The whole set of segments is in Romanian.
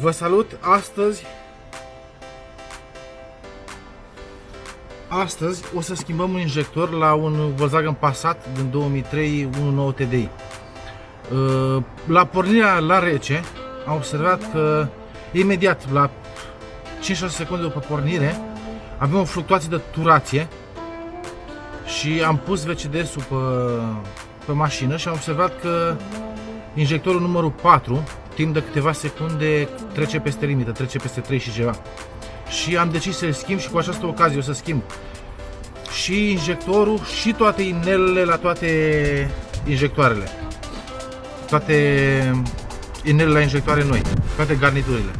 Vă salut! Astăzi o să schimbăm un injector la un Volkswagen Passat din 2003 1.9 TDI. La pornirea la rece am observat că imediat la 5-6 secunde după pornire avem o fluctuație de turație și am pus VCDS-ul pe mașină și am observat că injectorul numărul 4 timp de câteva secunde trece peste limită, trece peste 3 și ceva. Și am decis să-l schimb și cu această ocazie o să schimb și injectorul și toate inelele la toate injectoarele. Toate inelele la injectoare noi, toate garniturile.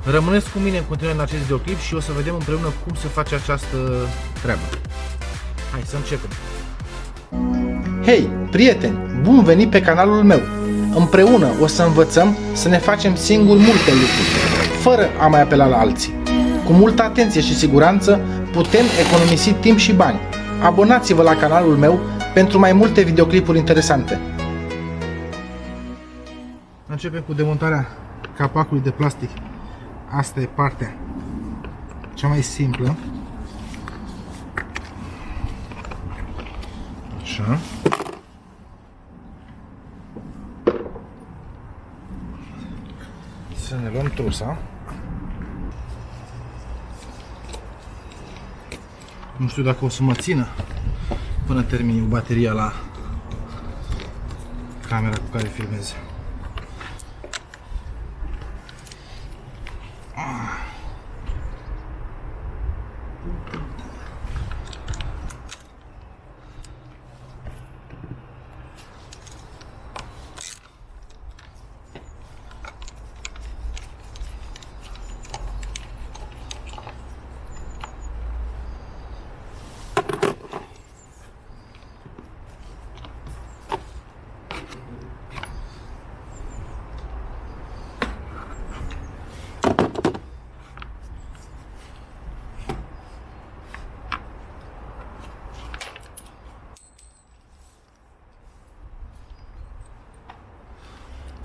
Rămâneți cu mine în continuare în acest videoclip și o să vedem împreună cum se face această treabă. Hai să începem! Hei, prieteni! Bun venit pe canalul meu! Împreună o să învățăm să ne facem singuri multe lucruri, fără a mai apela la alții. Cu multă atenție și siguranță putem economisi timp și bani. Abonați-vă la canalul meu pentru mai multe videoclipuri interesante. Începem cu demontarea capacului de plastic. Asta e partea cea mai simplă. Așa. Să ne luăm trusa. Nu știu dacă o să mă țină până termin bateria la camera cu care filmez.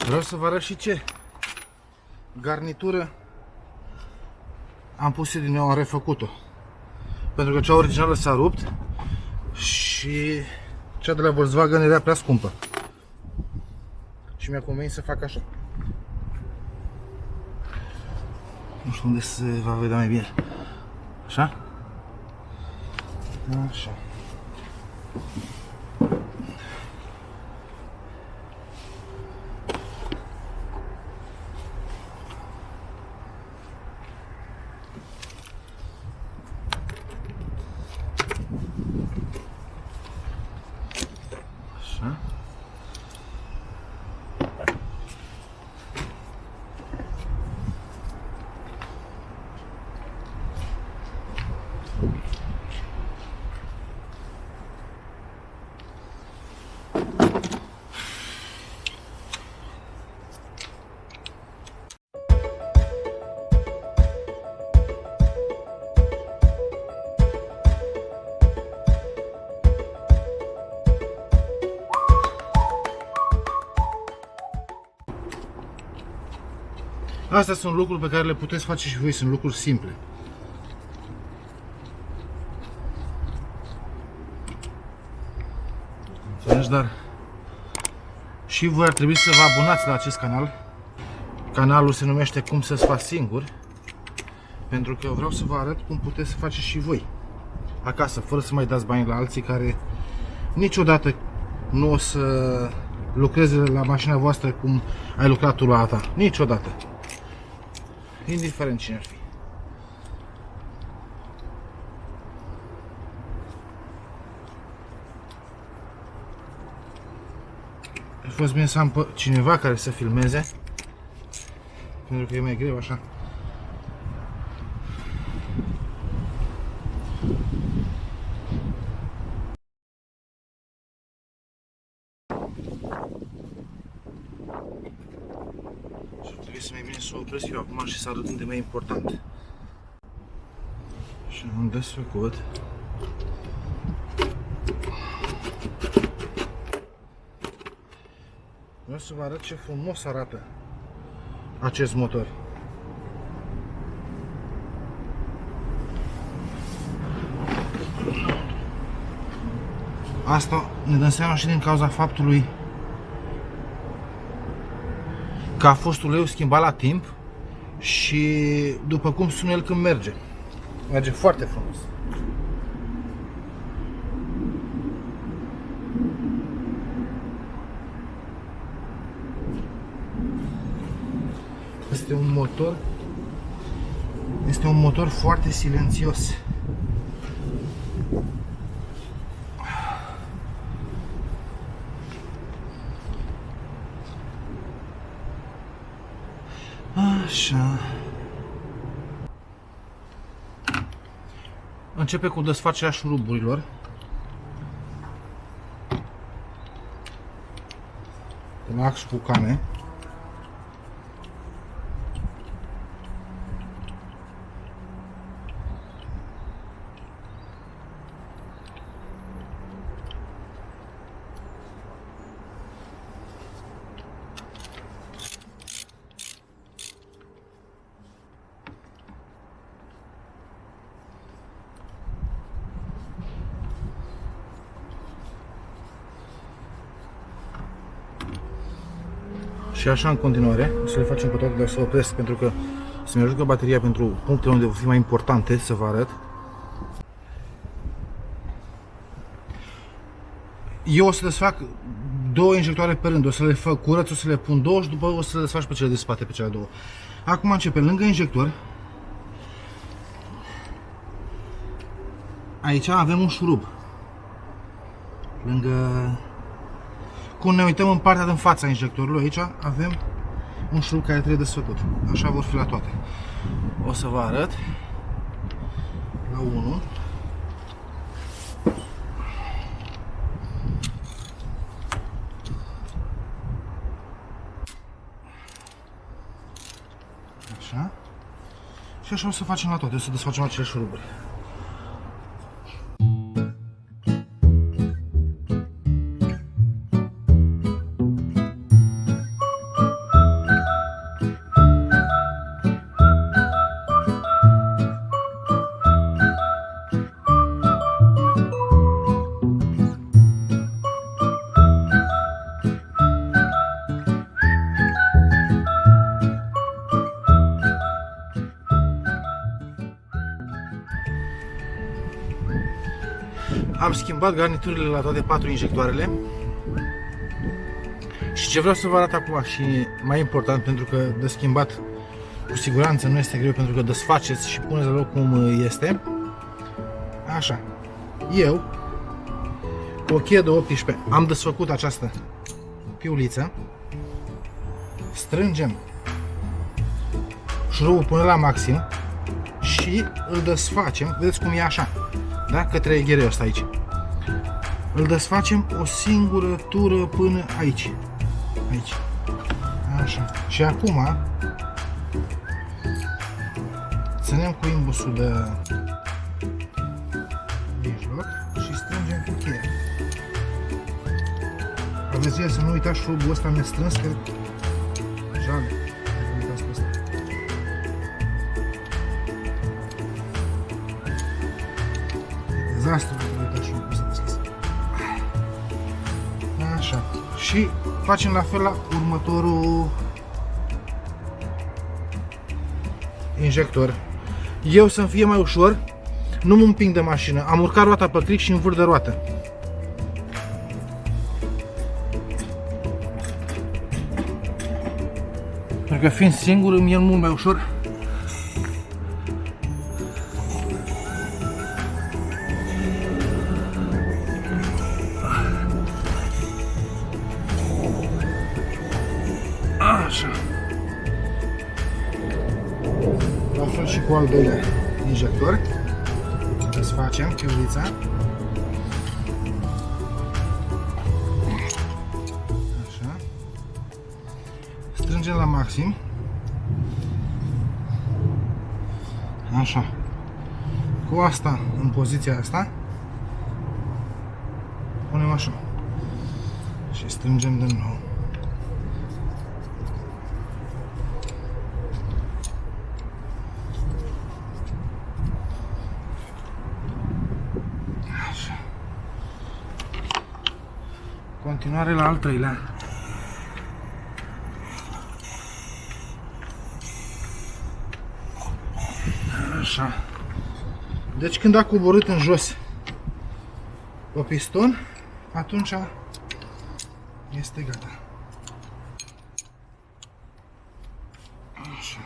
Vreau să vă arăt și ce garnitură am pus din nou, am refăcut-o. Pentru că cea originală s-a rupt și cea de la Volkswagen era prea scumpă. Și mi-a convenit să fac așa. Nu știu unde se va vedea mai bine. Așa? Așa. Așa. Astea sunt lucruri pe care le puteți face și voi, sunt lucruri simple. Înțelegi, dar și voi ar trebui să vă abonați la acest canal. Canalul se numește Cum să-ți faci singur, pentru că eu vreau să vă arăt cum puteți să faceți și voi acasă, fără să mai dați bani la alții care niciodată nu o să lucreze la mașina voastră cum ai lucrat tu la a ta. Niciodată. Indiferent cine ar fi. A fost bine să am pe cineva care să filmeze, pentru că e mai greu așa. Să mai bine să o opresc eu acum și să arăt unde mai important. Și am desfăcut. Vreau să vă arăt ce frumos arată acest motor. Asta ne dăm seama și din cauza faptului că a fost uleiul schimbat la timp și după cum sună el când merge. Merge foarte frumos. Este un motor foarte silențios. Așa. Începe cu desfacerea șuruburilor. De la ax cu cane. Și așa în continuare, o să le facem pe toate, dar să opresc pentru că să-mi ajută bateria pentru punctele unde vor fi mai importante, să vă arăt. Eu o să desfac două injectoare pe rând, o să le fac curăț, o să le pun două și după o să le desfac pe cele de spate, pe cele două. Acum începe lângă injector. Aici avem un șurub. Lângă... Cum ne uităm în partea din fața injectorului, aici avem un șurub care trebuie desfăcut. Așa vor fi la toate. O să vă arăt la 1. Așa. Și așa o să facem la toate, o să desfacem acele șuruburi. Am schimbat garniturile la toate 4 injectoarele. Și ce vreau să vă arăt acum și mai important, pentru că de schimbat cu siguranță nu este greu, pentru că desfaceți și puneți la loc cum este. Așa. Eu cu o cheie de 18 am desfăcut această piuliță. Strângem șurubul până la maxim și îl desfacem. Vedeți cum e așa, da? Către ghereul ăsta aici. Îl desfacem o singură tură până aici. Aici. Așa. Și acum ținem cu imbusul de mijloc și strângem cu cheia. Aveți grijă să nu uitați șurubul ăsta nestrâns, că jale. Uitați pe ăsta. Dezastru că uitați șurubul ăsta deschis. Așa. Și facem la fel la următorul injector. Eu să-mi fie mai ușor, nu mă împing de mașină. Am urcat roata pe cric și învârt de roată. Pentru că fiind singur îmi e mult mai ușor. Așa. La fel și cu al doilea injector. Desfacem chiulița. Așa. Strângem la maxim. Așa. Cu asta în poziția asta punem așa. Și strângem din nou. Continuare la al treilea. Așa. Deci când a coborât în jos pe piston, atunci este gata. Așa.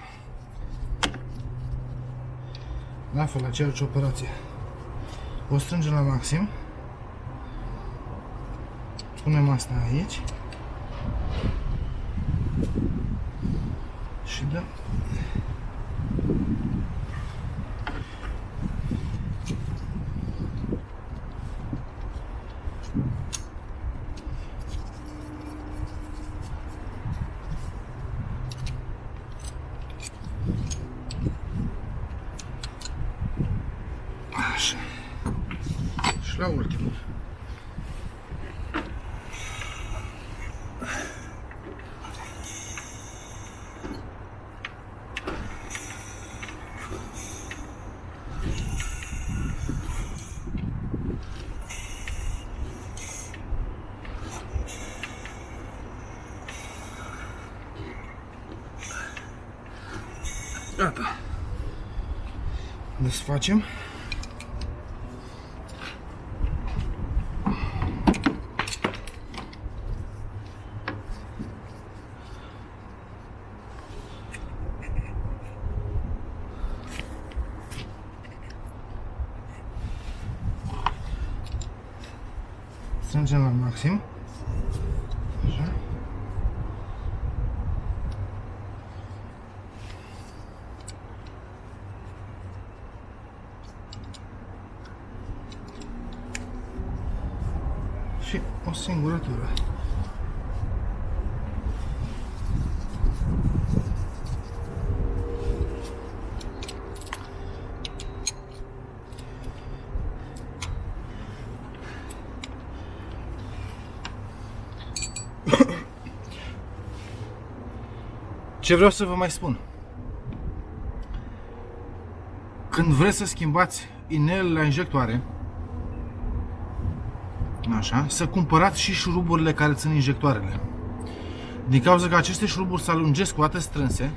La fel, aceeași operație. O strângem la maxim. Punem asta aici. Și dăm. Așa. Și la ultimul. Gata. Desfacem. Strângem la maxim. Așa. Și o singură tură. Ce vreau să vă mai spun? Când vreți să schimbați inelele la injectoare, așa, să cumpărați și șuruburile care țin injectoarele. Din cauza că aceste șuruburi se alungesc cu atât strânse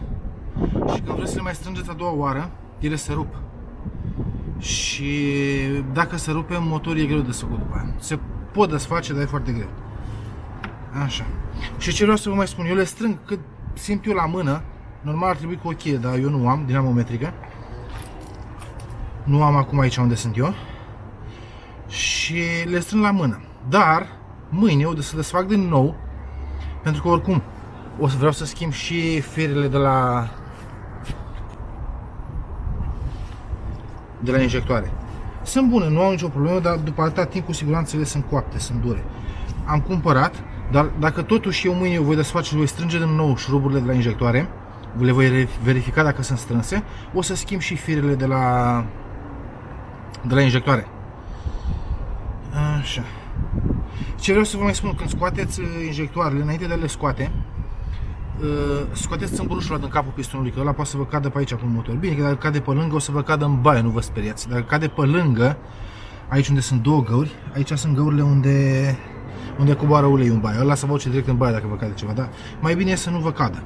și când vreți să le mai strângeți a doua oară, ele se rup. Și dacă se rupe, motorul e greu de făcut după aia. Se pot desface, dar e foarte greu. Așa. Și ce vreau să vă mai spun, eu le strâng cât simt eu la mână. Normal ar trebui cu o cheie, dar eu nu am, dinamometrică. Nu am acum aici unde sunt eu. Și le strâng la mână. Dar mâine o să desfac din nou, pentru că oricum o să vreau să schimb și firele de la injectoare. Sunt bune, nu au nicio problemă, dar după atâta timp cu siguranță ele sunt coapte, sunt dure. Am cumpărat, dar dacă totuși eu mâine voi desface și voi strânge din nou șuruburile de la injectoare, le voi verifica dacă sunt strânse, o să schimb și firele de la injectoare. Așa. Ce vreau să vă mai spun, când scoateți injectoarele, înainte de a le scoate, scoateți țâmburușul ăla din capul pistonului, că ăla poate să vă cadă pe aici cu motor. Bine, că dacă cade pe lângă, o să vă cadă în baie, nu vă speriați. Dacă cade pe lângă, aici unde sunt două găuri, aici sunt găurile unde coboară uleiul în baie. Ăla să vă duce direct în baie dacă vă cade ceva, dar mai bine e să nu vă cadă.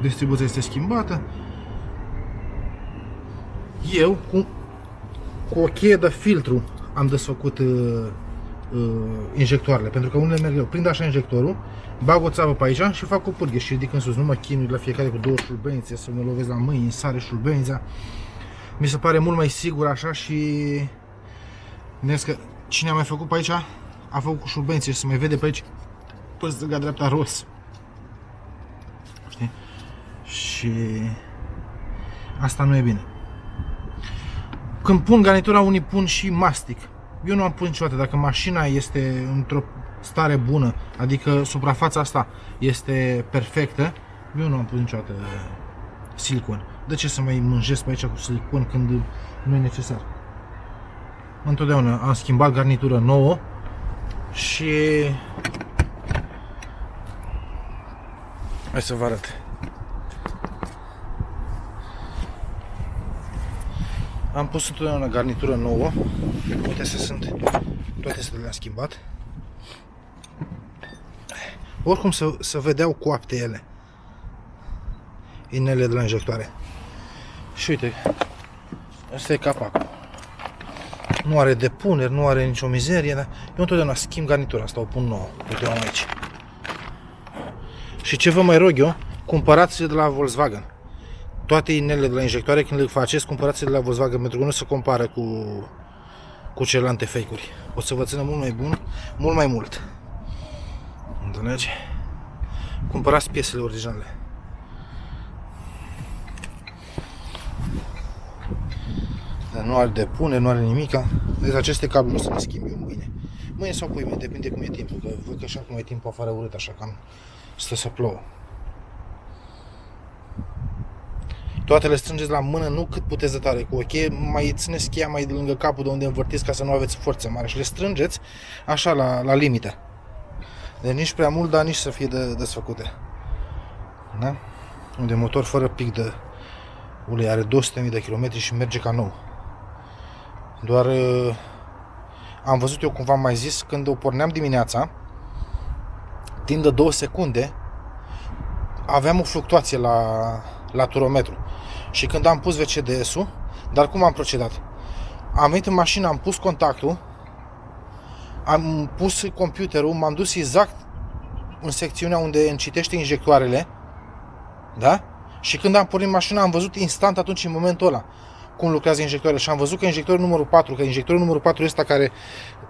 Distribuția este schimbată. Eu, cu o cheie de filtru, am desfăcut injectoarele, pentru că unele merg eu. Prind așa injectorul, bag o țavă pe aici și fac o pârghie și ridic în sus. Nu mă chinui la fiecare cu două șurbențe, să mă lovesc la mâini, sare șurbența. Mi se pare mult mai sigur așa și gândesc că cine a mai făcut pe aici a făcut cu șurbențe și se mai vede pe aici pe stânga dreapta ros. Știi? Și asta nu e bine. Când pun garnitura, unii pun și mastic. Eu nu am pus niciodată. Dacă mașina este într-o stare bună, adică suprafața asta este perfectă, eu nu am pus niciodată silicon. De ce să mai mânjesc pe aici cu silicon când nu e necesar? Întotdeauna am schimbat garnitură nouă și hai să vă arăt. Am pus întotdeauna garnitură nouă. Uite, sunt toate să le-am schimbat. Oricum să vedeau coapte ele, inelele de la injectoare. Și uite, ăsta e capacul. Nu are depuneri, nu are nicio mizerie, dar eu întotdeauna schimb garnitura asta, o pun nouă. Uite, o am aici. Și ce vă mai rog eu, cumpărați de la Volkswagen. Toate inelele de la injectoare, când le faceți, cumpărați de la Volkswagen, pentru că nu se compară cu celelalte fake-uri. O să vă țină mult mai bun, mult mai mult. Înțelegi? Cumpărați piesele originale. Dar nu are depune, nu are nimica. Deci aceste cabluri o să le schimb eu mâine. Mâine sau poimâine, depinde cum e timpul. Că văd că așa cum e timpul afară urât, așa cam stă să plouă. Toate le strângeți la mână, nu cât puteți de tare. Cu o cheie, mai țineți cheia mai de lângă capul de unde învârtiți ca să nu aveți forță mare. Și le strângeți așa la limită. Deci nici prea mult, dar nici să fie desfăcute. Da? Unde motor fără pic de ulei, are 200.000 de kilometri și merge ca nou. Doar am văzut eu, cum v-am mai zis, când o porneam dimineața, timp de 2 secunde aveam o fluctuație la turometru. Și când am pus VCDS-ul, dar cum am procedat? Am venit în mașină, am pus contactul, am pus computerul, m-am dus exact în secțiunea unde îmi citește injectoarele, da? Și când am pornit mașina, am văzut instant atunci, în momentul ăla, cum lucrează injectoarele. Și am văzut că injectorul numărul 4, că injectorul numărul 4 este ăsta care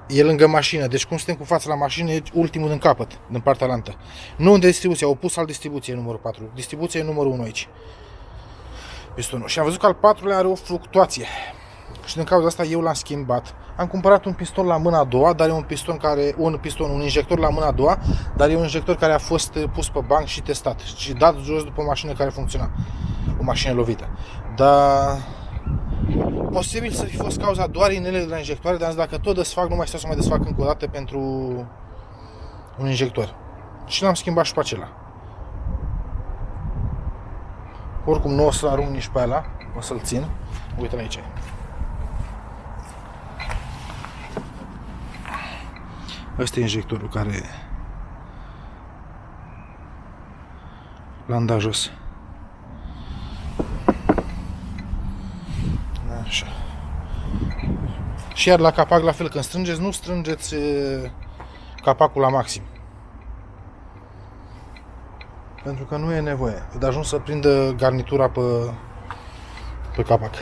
e lângă mașină. Deci cum suntem cu fața la mașină, e ultimul din capăt, din partea lantă. Nu în distribuție, au pus al distribuției numărul 4. Distribuția e numărul 1 aici. Pistonul. Și am văzut că al 4-lea are o fluctuație. Și din cauza asta eu l-am schimbat. Am cumpărat un piston la mâna a doua, dar e un injector la mâna a doua, dar e un injector care a fost pus pe banc și testat și dat jos după o mașină care funcționa. O mașină lovită. Dar posibil să fi fost cauza doar inelele de la injectoare, dar dacă tot desfac, nu mai stau să mai desfac încă o dată pentru un injector. Și l-am schimbat și pe acela. Oricum nu o să arunc nici pe ăla, o să-l țin. Uite-l aici. Ăsta e injectorul care l-am dat jos. Așa. Și iar la capac la fel, când strângeți, nu strângeți capacul la maxim. Pentru că nu e nevoie. De ajuns să prindă garnitura pe capac.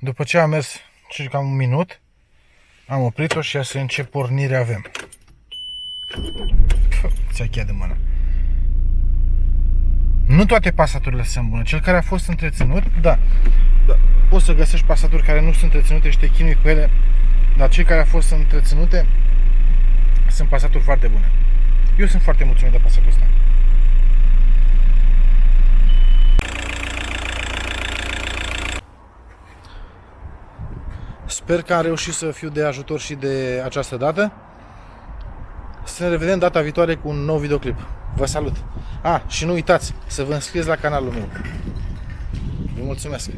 După ce am mers circa un minut, am oprit-o și ia să încep pornire avem. Ți-a cheia de mână. Nu toate pasaturile sunt bune. Cel care a fost întreținut, da. Poți să găsești pasaturi care nu sunt întreținute și te chinui cu ele, dar cei care au fost întreținute sunt pasaturi foarte bune. Eu sunt foarte mulțumit de pasatul ăsta. Sper că am reușit să fiu de ajutor și de această dată. Să ne revedem data viitoare cu un nou videoclip. Vă salut! Și nu uitați să vă înscrieți la canalul meu. Vă mulțumesc!